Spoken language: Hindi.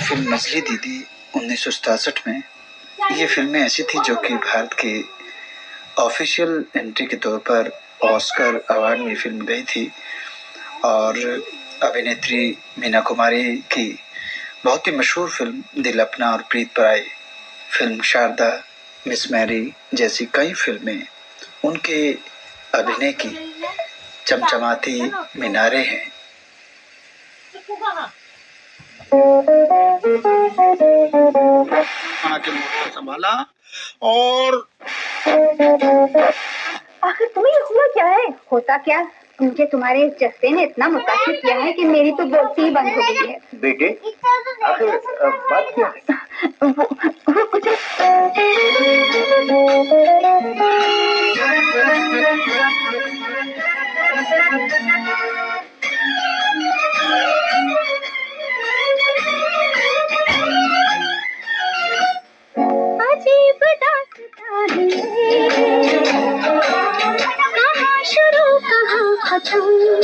की फिल्म मछली दीदी 1967 में, ये फिल्में ऐसी थी जो कि भारत की ऑफिशियल एंट्री के तौर पर ऑस्कर अवार्ड में फिल्म गई थी। और अभिनेत्री मीना कुमारी की बहुत ही मशहूर फिल्म दिल अपना और प्रीत पराई, फिल्म शारदा, मिस मैरी जैसी कई फिल्में उनके अभिनय की चमचमाती मीनारें हैं। के मोर्चा संभाला और आखिर तुम्हें हुआ क्या है? होता क्या, मुझे तुम्हारे इस जज्बे ने इतना मुतासिर किया है कि मेरी तो बोलती ही बंद हो गई है। बेटे, आखिर बात क्या है? वो कुछ अजीब दास्तां है, कहाँ शुरू कहाँ खत्म।